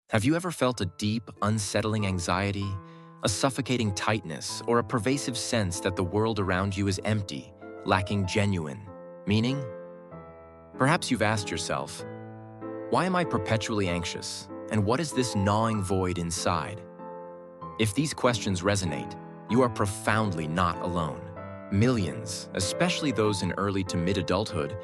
Have you ever felt a deep, unsettling anxiety, a suffocating tightness, or a pervasive sense that the world around you is empty, lacking genuine meaning? Perhaps you've asked yourself, why am I perpetually anxious, and what is this gnawing void inside? If these questions resonate, you are profoundly not alone. Millions, especially those in early to mid-adulthood,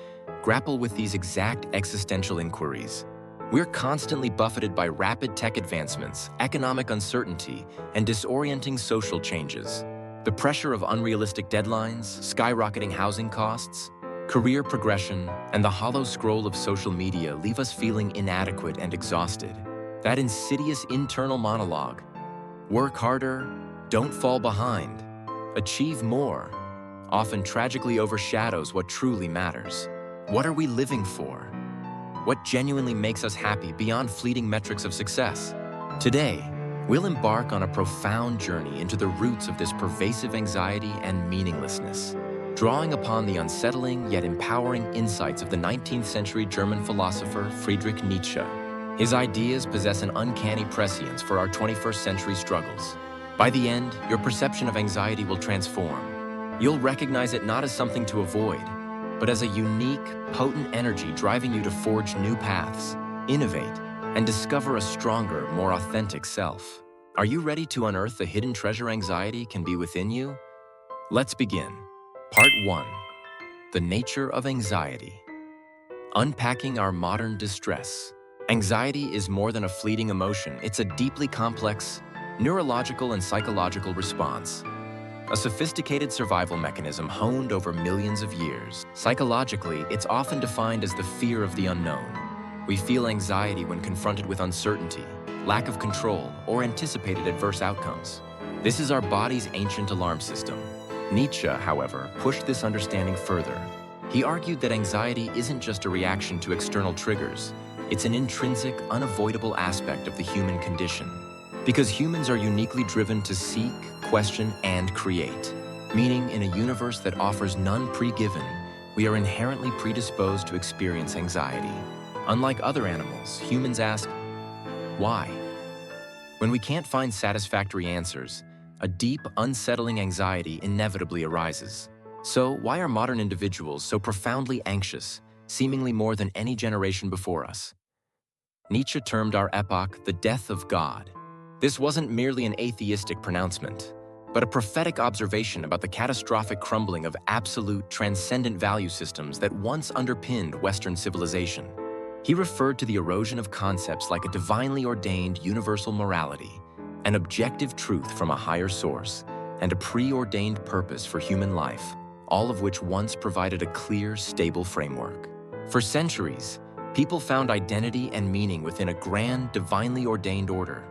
grapple with these exact existential inquiries. We're constantly buffeted by rapid tech advancements, economic uncertainty, and disorienting social changes. The pressure of unrealistic deadlines, skyrocketing housing costs, career progression, and the hollow scroll of social media leave us feeling inadequate and exhausted. That insidious internal monologue, work harder, don't fall behind, achieve more, often tragically overshadows what truly matters. What are we living for? What genuinely makes us happy beyond fleeting metrics of success? Today, we'll embark on a profound journey into the roots of this pervasive anxiety and meaninglessness, drawing upon the unsettling yet empowering insights of the 19th century German philosopher Friedrich Nietzsche. His ideas possess an uncanny prescience for our 21st century struggles. By the end, your perception of anxiety will transform. You'll recognize it not as something to avoid, but as a unique, potent energy driving you to forge new paths, innovate, and discover a stronger, more authentic self. Are you ready to unearth the hidden treasure anxiety can be within you? Let's begin. Part 1. The nature of anxiety. Unpacking our modern distress. Anxiety is more than a fleeting emotion. It's a deeply complex, neurological and psychological response. A sophisticated survival mechanism honed over millions of years. Psychologically, it's often defined as the fear of the unknown. We feel anxiety when confronted with uncertainty, lack of control, or anticipated adverse outcomes. This is our body's ancient alarm system. Nietzsche, however, pushed this understanding further. He argued that anxiety isn't just a reaction to external triggers. It's an intrinsic, unavoidable aspect of the human condition. Because humans are uniquely driven to seek, question, and create. Meaning, in a universe that offers none pre-given, we are inherently predisposed to experience anxiety. Unlike other animals, humans ask, why? When we can't find satisfactory answers, a deep, unsettling anxiety inevitably arises. So, why are modern individuals so profoundly anxious, seemingly more than any generation before us? Nietzsche termed our epoch the death of God. This wasn't merely an atheistic pronouncement, but a prophetic observation about the catastrophic crumbling of absolute, transcendent value systems that once underpinned Western civilization. He referred to the erosion of concepts like a divinely ordained universal morality, an objective truth from a higher source, and a preordained purpose for human life, all of which once provided a clear, stable framework. For centuries, people found identity and meaning within a grand, divinely ordained order.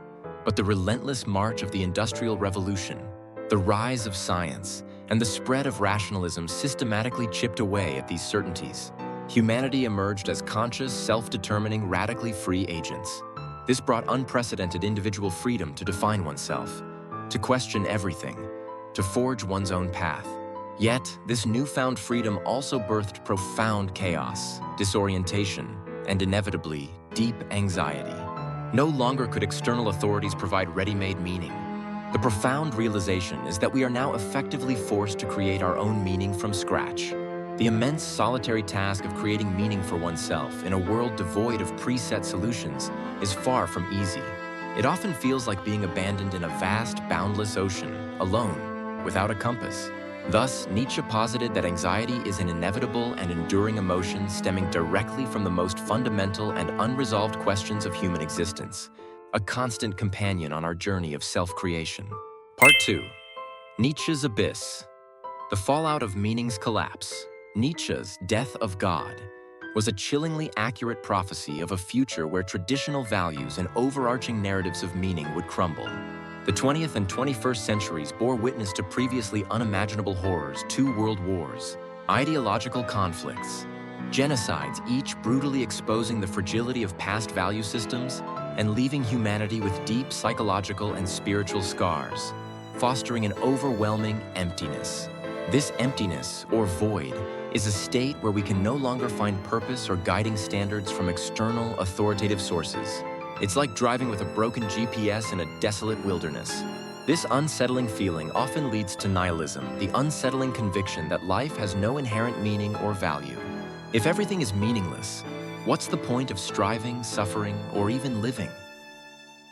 But the relentless march of the Industrial Revolution, the rise of science, and the spread of rationalism systematically chipped away at these certainties. Humanity emerged as conscious, self-determining, radically free agents. This brought unprecedented individual freedom to define oneself, to question everything, to forge one's own path. Yet, this newfound freedom also birthed profound chaos, disorientation, and inevitably, deep anxiety. No longer could external authorities provide ready-made meaning. The profound realization is that we are now effectively forced to create our own meaning from scratch. The immense solitary task of creating meaning for oneself in a world devoid of preset solutions is far from easy. It often feels like being abandoned in a vast, boundless ocean, alone, without a compass. Thus, Nietzsche posited that anxiety is an inevitable and enduring emotion stemming directly from the most fundamental and unresolved questions of human existence, a constant companion on our journey of self-creation. Part 2. Nietzsche's Abyss. The fallout of meaning's collapse. Nietzsche's Death of God was a chillingly accurate prophecy of a future where traditional values and overarching narratives of meaning would crumble. The 20th and 21st centuries bore witness to previously unimaginable horrors: 2 world wars, ideological conflicts, genocides, each brutally exposing the fragility of past value systems and leaving humanity with deep psychological and spiritual scars, fostering an overwhelming emptiness. This emptiness, or void, is a state where we can no longer find purpose or guiding standards from external, authoritative sources. It's like driving with a broken GPS in a desolate wilderness. This unsettling feeling often leads to nihilism, the unsettling conviction that life has no inherent meaning or value. If everything is meaningless, what's the point of striving, suffering, or even living?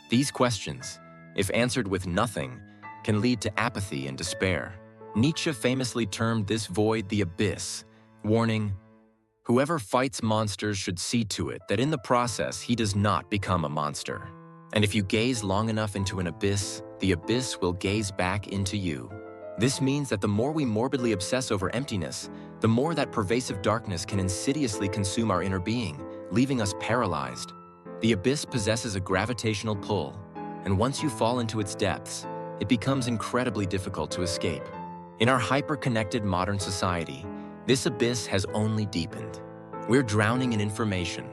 These questions, if answered with nothing, can lead to apathy and despair. Nietzsche famously termed this void the abyss, warning, "Whoever fights monsters should see to it that in the process he does not become a monster. And if you gaze long enough into an abyss, the abyss will gaze back into you." This means that the more we morbidly obsess over emptiness, the more that pervasive darkness can insidiously consume our inner being, leaving us paralyzed. The abyss possesses a gravitational pull, and once you fall into its depths, it becomes incredibly difficult to escape. In our hyper-connected modern society, this abyss has only deepened. We're drowning in information,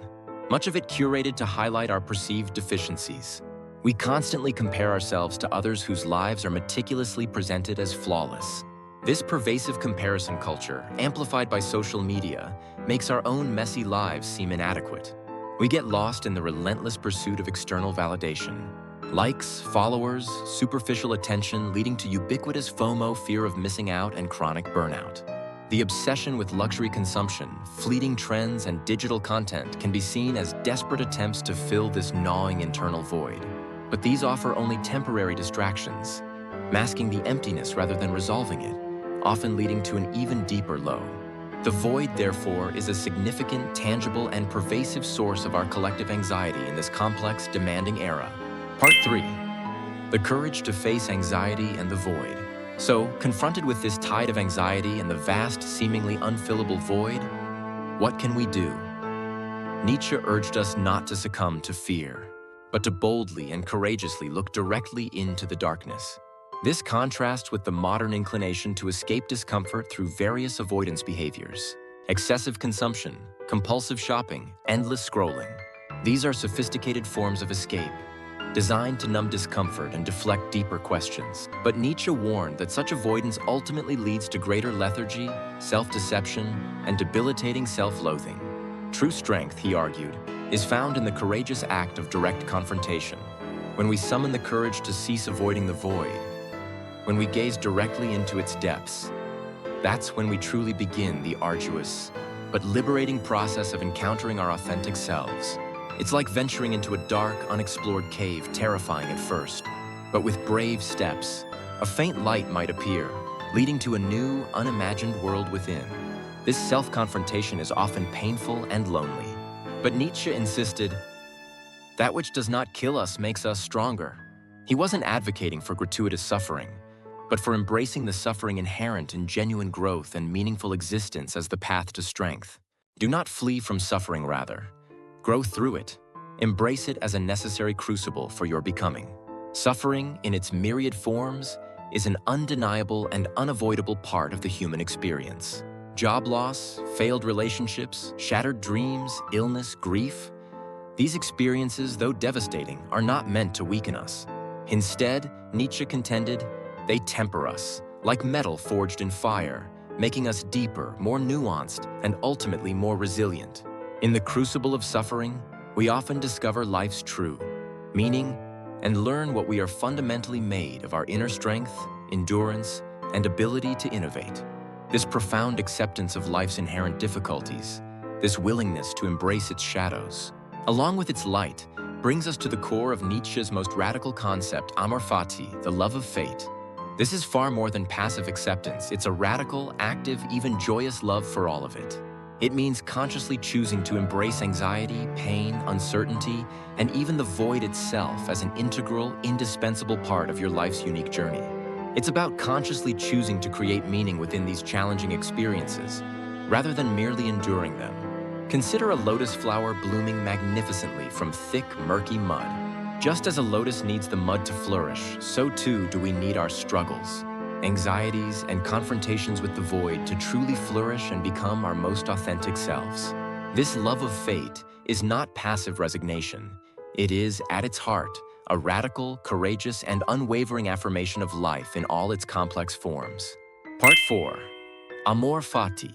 much of it curated to highlight our perceived deficiencies. We constantly compare ourselves to others whose lives are meticulously presented as flawless. This pervasive comparison culture, amplified by social media, makes our own messy lives seem inadequate. We get lost in the relentless pursuit of external validation. Likes, followers, superficial attention leading to ubiquitous FOMO, fear of missing out, and chronic burnout. The obsession with luxury consumption, fleeting trends, and digital content can be seen as desperate attempts to fill this gnawing internal void. But these offer only temporary distractions, masking the emptiness rather than resolving it, often leading to an even deeper low. The void, therefore, is a significant, tangible, and pervasive source of our collective anxiety in this complex, demanding era. Part 3. The courage to face anxiety and the void. So, confronted with this tide of anxiety and the vast, seemingly unfillable void, what can we do? Nietzsche urged us not to succumb to fear, but to boldly and courageously look directly into the darkness. This contrasts with the modern inclination to escape discomfort through various avoidance behaviors: excessive consumption, compulsive shopping, endless scrolling. These are sophisticated forms of escape, designed to numb discomfort and deflect deeper questions. But Nietzsche warned that such avoidance ultimately leads to greater lethargy, self-deception, and debilitating self-loathing. True strength, he argued, is found in the courageous act of direct confrontation. When we summon the courage to cease avoiding the void, when we gaze directly into its depths, that's when we truly begin the arduous but liberating process of encountering our authentic selves. It's like venturing into a dark, unexplored cave, terrifying at first. But with brave steps, a faint light might appear, leading to a new, unimagined world within. This self-confrontation is often painful and lonely. But Nietzsche insisted, that which does not kill us makes us stronger. He wasn't advocating for gratuitous suffering, but for embracing the suffering inherent in genuine growth and meaningful existence as the path to strength. Do not flee from suffering, rather. Grow through it. Embrace it as a necessary crucible for your becoming. Suffering, in its myriad forms, is an undeniable and unavoidable part of the human experience. Job loss, failed relationships, shattered dreams, illness, grief. These experiences, though devastating, are not meant to weaken us. Instead, Nietzsche contended, they temper us, like metal forged in fire, making us deeper, more nuanced, and ultimately more resilient. In the crucible of suffering, we often discover life's true meaning and learn what we are fundamentally made of: our inner strength, endurance, and ability to innovate. This profound acceptance of life's inherent difficulties, this willingness to embrace its shadows, along with its light, brings us to the core of Nietzsche's most radical concept, Amor, Fati, the love of fate. This is far more than passive acceptance. It's a radical, active, even joyous love for all of it. It means consciously choosing to embrace anxiety, pain, uncertainty, and even the void itself as an integral, indispensable part of your life's unique journey. It's about consciously choosing to create meaning within these challenging experiences, rather than merely enduring them. Consider a lotus flower blooming magnificently from thick, murky mud. Just as a lotus needs the mud to flourish, so too do we need our struggles, anxieties, and confrontations with the void to truly flourish and become our most authentic selves. This love of fate is not passive resignation. It is, at its heart, a radical, courageous, and unwavering affirmation of life in all its complex forms. Part 4. Amor, Fati.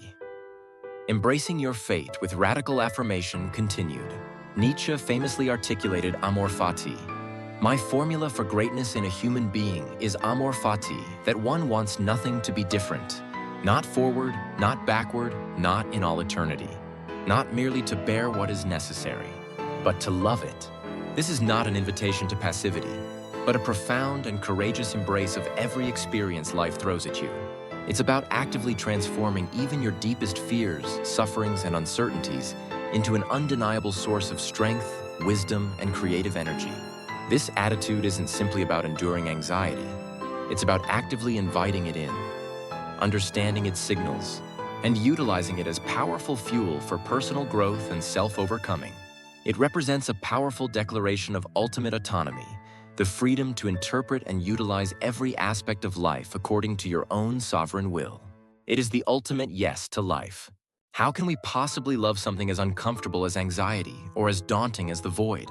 Embracing your fate with radical affirmation continued. Nietzsche famously articulated Amor Fati. My formula for greatness in a human being is Amor Fati, that one wants nothing to be different. Not forward, not backward, not in all eternity. Not merely to bear what is necessary, but to love it. This is not an invitation to passivity, but a profound and courageous embrace of every experience life throws at you. It's about actively transforming even your deepest fears, sufferings, and uncertainties into an undeniable source of strength, wisdom, and creative energy. This attitude isn't simply about enduring anxiety. It's about actively inviting it in, understanding its signals, and utilizing it as powerful fuel for personal growth and self-overcoming. It represents a powerful declaration of ultimate autonomy, the freedom to interpret and utilize every aspect of life according to your own sovereign will. It is the ultimate yes to life. How can we possibly love something as uncomfortable as anxiety or as daunting as the void?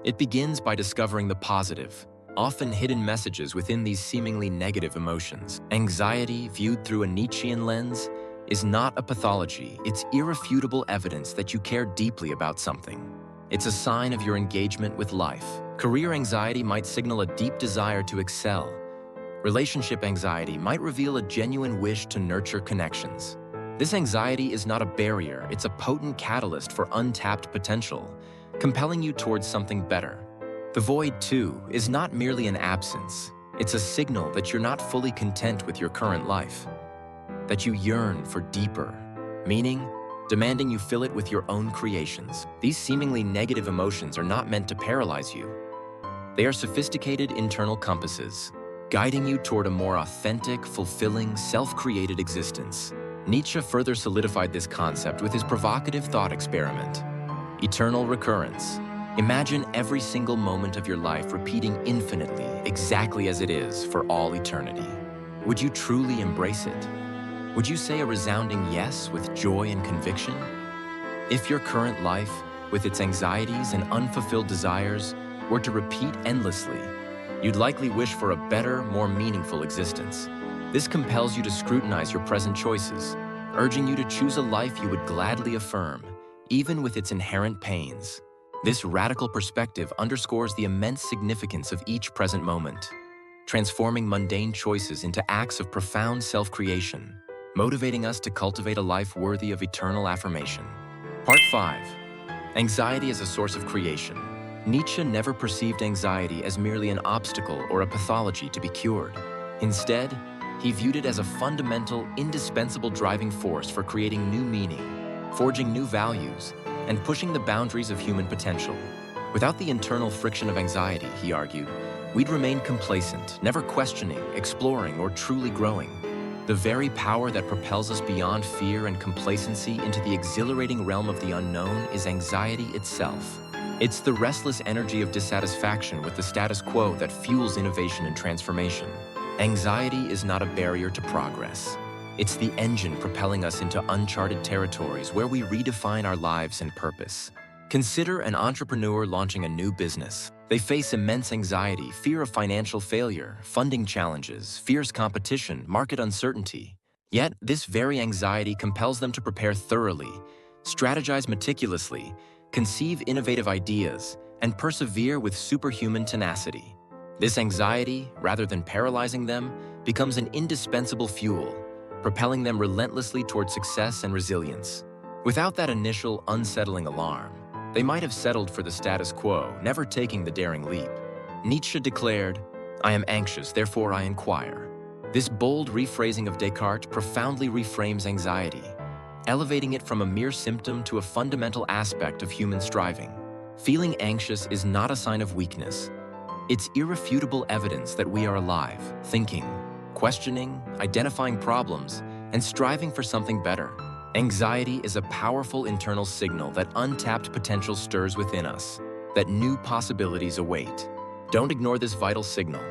It begins by discovering the positive, often hidden messages within these seemingly negative emotions. Anxiety, viewed through a Nietzschean lens, is not a pathology. It's irrefutable evidence that you care deeply about something. It's a sign of your engagement with life. Career anxiety might signal a deep desire to excel. Relationship anxiety might reveal a genuine wish to nurture connections. This anxiety is not a barrier, it's a potent catalyst for untapped potential, compelling you towards something better. The void, too, is not merely an absence. It's a signal that you're not fully content with your current life, that you yearn for deeper meaning, demanding you fill it with your own creations. These seemingly negative emotions are not meant to paralyze you. They are sophisticated internal compasses, guiding you toward a more authentic, fulfilling, self-created existence. Nietzsche further solidified this concept with his provocative thought experiment: eternal recurrence. Imagine every single moment of your life repeating infinitely, exactly as it is, for all eternity. Would you truly embrace it? Would you say a resounding yes with joy and conviction? If your current life, with its anxieties and unfulfilled desires, were to repeat endlessly, you'd likely wish for a better, more meaningful existence. This compels you to scrutinize your present choices, urging you to choose a life you would gladly affirm, even with its inherent pains. This radical perspective underscores the immense significance of each present moment, transforming mundane choices into acts of profound self-creation, motivating us to cultivate a life worthy of eternal affirmation. Part 5. Anxiety as a source of creation. Nietzsche never perceived anxiety as merely an obstacle or a pathology to be cured. Instead, he viewed it as a fundamental, indispensable driving force for creating new meaning, forging new values, and pushing the boundaries of human potential. Without the internal friction of anxiety, he argued, we'd remain complacent, never questioning, exploring, or truly growing. The very power that propels us beyond fear and complacency into the exhilarating realm of the unknown is anxiety itself. It's the restless energy of dissatisfaction with the status quo that fuels innovation and transformation. Anxiety is not a barrier to progress. It's the engine propelling us into uncharted territories where we redefine our lives and purpose. Consider an entrepreneur launching a new business. They face immense anxiety, fear of financial failure, funding challenges, fierce competition, market uncertainty. Yet, this very anxiety compels them to prepare thoroughly, strategize meticulously, conceive innovative ideas, and persevere with superhuman tenacity. This anxiety, rather than paralyzing them, becomes an indispensable fuel, propelling them relentlessly toward success and resilience. Without that initial unsettling alarm, they might have settled for the status quo, never taking the daring leap. Nietzsche declared, "I am anxious, therefore I inquire." This bold rephrasing of Descartes profoundly reframes anxiety, elevating it from a mere symptom to a fundamental aspect of human striving. Feeling anxious is not a sign of weakness. It's irrefutable evidence that we are alive, thinking, questioning, identifying problems, and striving for something better. Anxiety is a powerful internal signal that untapped potential stirs within us, that new possibilities await. Don't ignore this vital signal.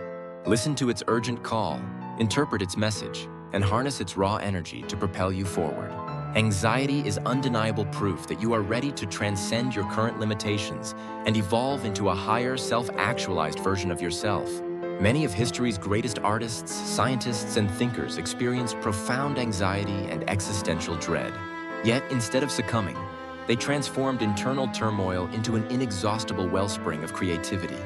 Listen to its urgent call, interpret its message, and harness its raw energy to propel you forward. Anxiety is undeniable proof that you are ready to transcend your current limitations and evolve into a higher, self-actualized version of yourself. Many of history's greatest artists, scientists, and thinkers experienced profound anxiety and existential dread. Yet, instead of succumbing, They transformed internal turmoil into an inexhaustible wellspring of creativity.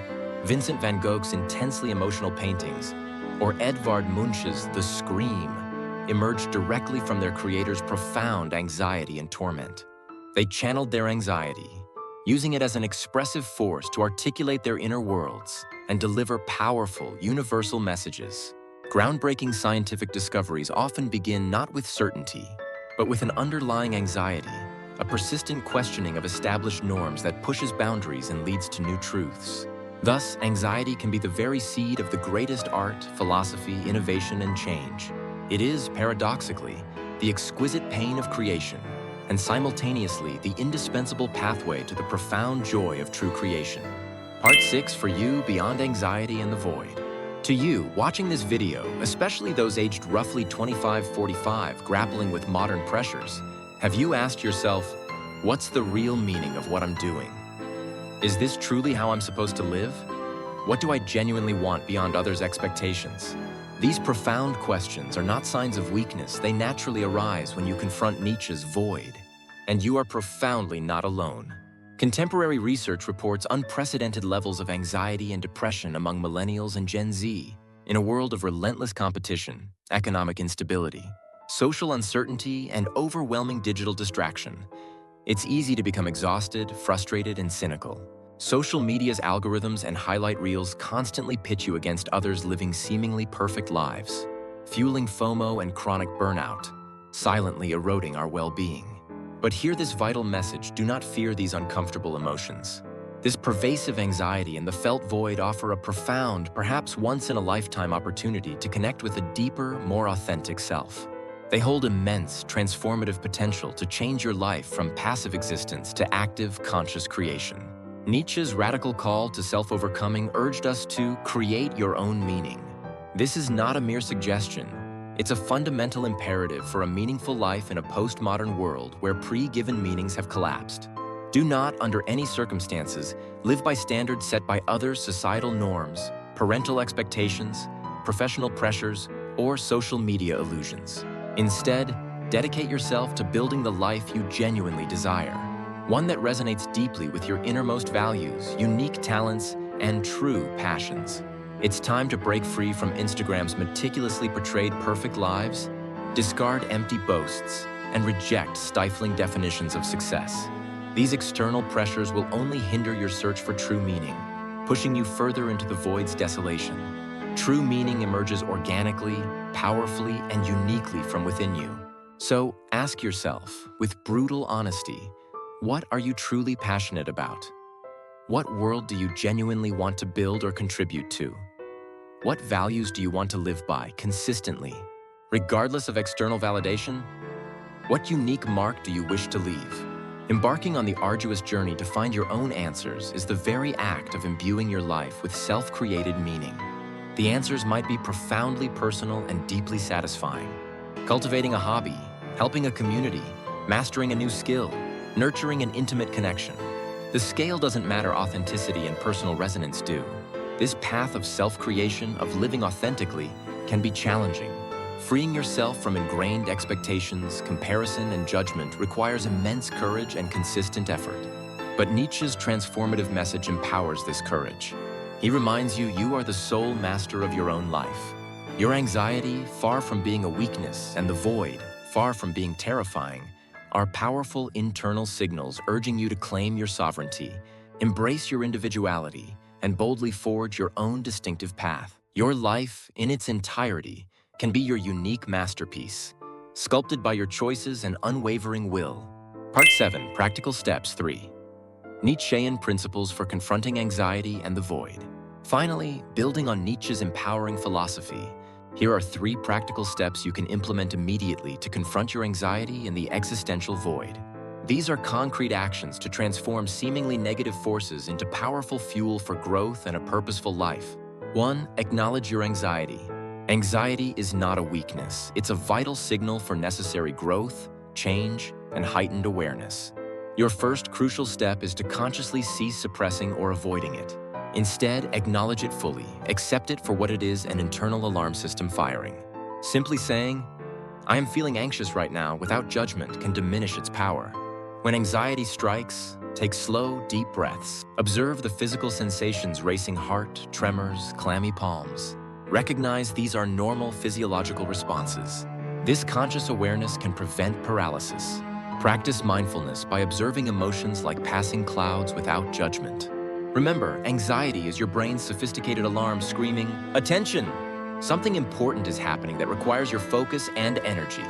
Vincent van Gogh's intensely emotional paintings, or Edvard Munch's The Scream, emerged directly from their creators' profound anxiety and torment. They channeled their anxiety, using it as an expressive force to articulate their inner worlds and deliver powerful, universal messages. Groundbreaking scientific discoveries often begin not with certainty, but with an underlying anxiety, a persistent questioning of established norms that pushes boundaries and leads to new truths. Thus, anxiety can be the very seed of the greatest art, philosophy, innovation, and change. It is, paradoxically, the exquisite pain of creation, and simultaneously the indispensable pathway to the profound joy of true creation. Part 6 for you, Beyond Anxiety and the Void. To you, watching this video, especially those aged roughly 25-45 grappling with modern pressures, have you asked yourself, what's the real meaning of what I'm doing? Is this truly how I'm supposed to live? What do I genuinely want beyond others' expectations? These profound questions are not signs of weakness. They naturally arise when you confront Nietzsche's void. And you are profoundly not alone. Contemporary research reports unprecedented levels of anxiety and depression among millennials and Gen Z in a world of relentless competition, economic instability, social uncertainty, and overwhelming digital distraction. It's easy to become exhausted, frustrated, and cynical. Social media's algorithms and highlight reels constantly pit you against others living seemingly perfect lives, fueling FOMO and chronic burnout, silently eroding our well-being. But hear this vital message: do not fear these uncomfortable emotions. This pervasive anxiety and the felt void offer a profound, perhaps once-in-a-lifetime opportunity to connect with a deeper, more authentic self. They hold immense, transformative potential to change your life from passive existence to active, conscious creation. Nietzsche's radical call to self-overcoming urged us to create your own meaning. This is not a mere suggestion. It's a fundamental imperative for a meaningful life in a postmodern world where pre-given meanings have collapsed. Do not, under any circumstances, live by standards set by others' societal norms, parental expectations, professional pressures, or social media illusions. Instead, dedicate yourself to building the life you genuinely desire, one that resonates deeply with your innermost values, unique talents, and true passions. It's time to break free from Instagram's meticulously portrayed perfect lives, discard empty boasts, and reject stifling definitions of success. These external pressures will only hinder your search for true meaning, pushing you further into the void's desolation. True meaning emerges organically, powerfully, and uniquely from within you. So ask yourself, with brutal honesty, what are you truly passionate about? What world do you genuinely want to build or contribute to? What values do you want to live by consistently, regardless of external validation? What unique mark do you wish to leave? Embarking on the arduous journey to find your own answers is the very act of imbuing your life with self-created meaning. The answers might be profoundly personal and deeply satisfying. Cultivating a hobby, helping a community, mastering a new skill, nurturing an intimate connection. The scale doesn't matter, authenticity and personal resonance do. This path of self-creation, of living authentically, can be challenging. Freeing yourself from ingrained expectations, comparison, and judgment requires immense courage and consistent effort. But Nietzsche's transformative message empowers this courage. He reminds you you are the sole master of your own life. Your anxiety, far from being a weakness, and the void, far from being terrifying, are powerful internal signals urging you to claim your sovereignty, embrace your individuality, and boldly forge your own distinctive path. Your life, in its entirety, can be your unique masterpiece, sculpted by your choices and unwavering will. Part 7, Practical Steps 3. Nietzschean Principles for Confronting Anxiety and the Void. Finally, building on Nietzsche's empowering philosophy, here are 3 practical steps you can implement immediately to confront your anxiety and the existential void. These are concrete actions to transform seemingly negative forces into powerful fuel for growth and a purposeful life. 1. Acknowledge your anxiety. Anxiety is not a weakness. It's a vital signal for necessary growth, change, and heightened awareness. Your first crucial step is to consciously cease suppressing or avoiding it. Instead, acknowledge it fully. Accept it for what it is: an internal alarm system firing. Simply saying, "I am feeling anxious right now," without judgment can diminish its power. When anxiety strikes, take slow, deep breaths. Observe the physical sensations: racing heart, tremors, clammy palms. Recognize these are normal physiological responses. This conscious awareness can prevent paralysis. Practice mindfulness by observing emotions like passing clouds without judgment. Remember, anxiety is your brain's sophisticated alarm screaming, "Attention!" Something important is happening that requires your focus and energy.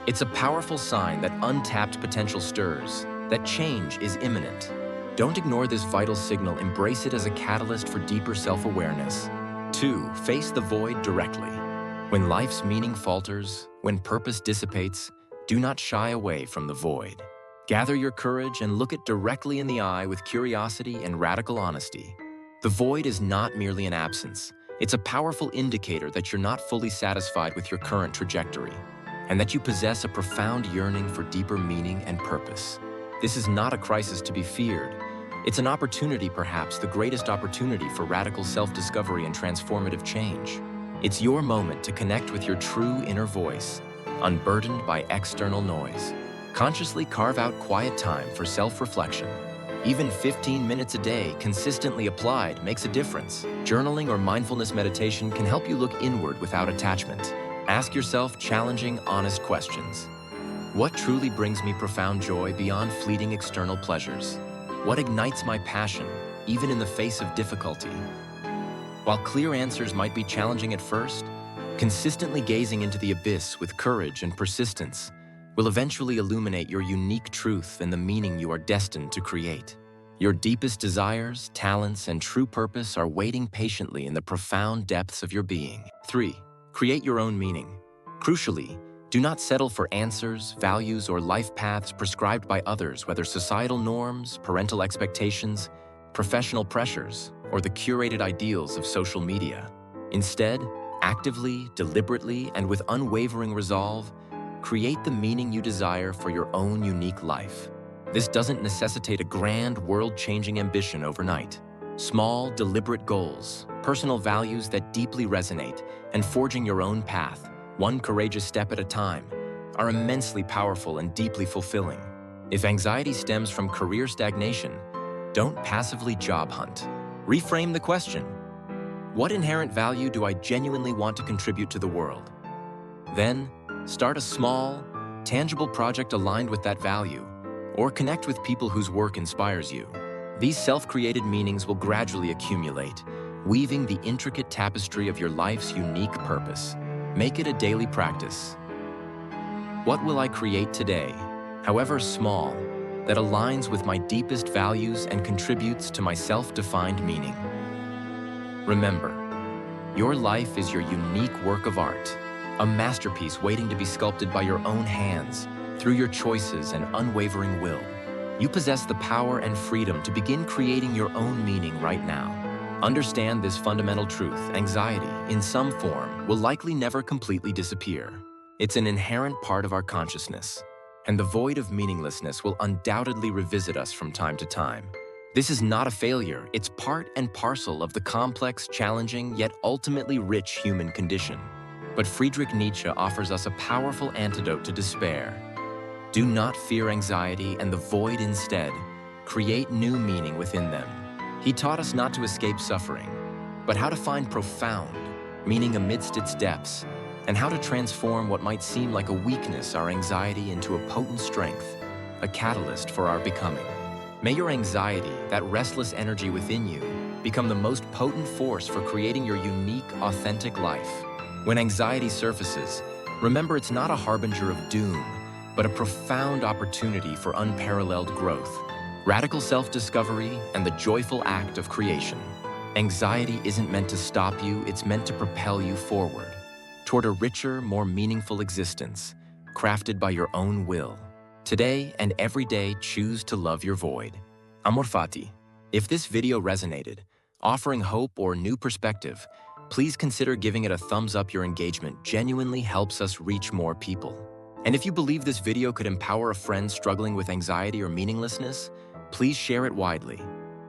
It's a powerful sign that untapped potential stirs, that change is imminent. Don't ignore this vital signal. Embrace it as a catalyst for deeper self-awareness. 2. Face the void directly. When life's meaning falters, when purpose dissipates, do not shy away from the void. Gather your courage and look it directly in the eye with curiosity and radical honesty. The void is not merely an absence. It's a powerful indicator that you're not fully satisfied with your current trajectory, and that you possess a profound yearning for deeper meaning and purpose. This is not a crisis to be feared. It's an opportunity, perhaps the greatest opportunity for radical self-discovery and transformative change. It's your moment to connect with your true inner voice, unburdened by external noise. Consciously carve out quiet time for self-reflection. Even 15 minutes a day, consistently applied, makes a difference. Journaling or mindfulness meditation can help you look inward without attachment. Ask yourself challenging, honest questions. What truly brings me profound joy beyond fleeting external pleasures? What ignites my passion, even in the face of difficulty? While clear answers might be challenging at first, consistently gazing into the abyss with courage and persistence will eventually illuminate your unique truth and the meaning you are destined to create. Your deepest desires, talents, and true purpose are waiting patiently in the profound depths of your being. 3. Create your own meaning. Crucially, do not settle for answers, values, or life paths prescribed by others, whether societal norms, parental expectations, professional pressures, or the curated ideals of social media. Instead, actively, deliberately, and with unwavering resolve, create the meaning you desire for your own unique life. This doesn't necessitate a grand, world-changing ambition overnight. Small, deliberate goals, personal values that deeply resonate, and forging your own path, one courageous step at a time, are immensely powerful and deeply fulfilling. If anxiety stems from career stagnation, don't passively job hunt. Reframe the question: what inherent value do I genuinely want to contribute to the world? Then, start a small, tangible project aligned with that value, or connect with people whose work inspires you. These self-created meanings will gradually accumulate, weaving the intricate tapestry of your life's unique purpose. Make it a daily practice. What will I create today, however small, that aligns with my deepest values and contributes to my self-defined meaning? Remember, your life is your unique work of art, a masterpiece waiting to be sculpted by your own hands through your choices and unwavering will. You possess the power and freedom to begin creating your own meaning right now. Understand this fundamental truth: anxiety, in some form, will likely never completely disappear. It's an inherent part of our consciousness, and the void of meaninglessness will undoubtedly revisit us from time to time. This is not a failure. It's part and parcel of the complex, challenging, yet ultimately rich human condition. But Friedrich Nietzsche offers us a powerful antidote to despair. Do not fear anxiety and the void. Instead, create new meaning within them. He taught us not to escape suffering, but how to find profound meaning amidst its depths, and how to transform what might seem like a weakness, our anxiety, into a potent strength, a catalyst for our becoming. May your anxiety, that restless energy within you, become the most potent force for creating your unique, authentic life. When anxiety surfaces, remember it's not a harbinger of doom, but a profound opportunity for unparalleled growth, radical self-discovery, and the joyful act of creation. Anxiety isn't meant to stop you, it's meant to propel you forward, toward a richer, more meaningful existence, crafted by your own will. Today and every day, choose to love your void. Amor, Fati. If this video resonated, offering hope or new perspective, please consider giving it a thumbs up. Your engagement genuinely helps us reach more people. And if you believe this video could empower a friend struggling with anxiety or meaninglessness, please share it widely.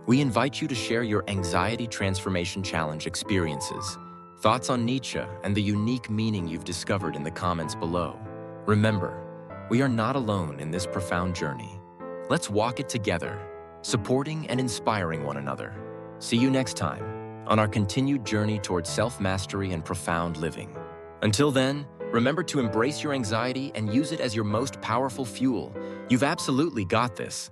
We invite you to share your Anxiety Transformation Challenge experiences, thoughts on Nietzsche, and the unique meaning you've discovered in the comments below. Remember, we are not alone in this profound journey. Let's walk it together, supporting and inspiring one another. See you next time on our continued journey towards self-mastery and profound living. Until then, remember to embrace your anxiety and use it as your most powerful fuel. You've absolutely got this.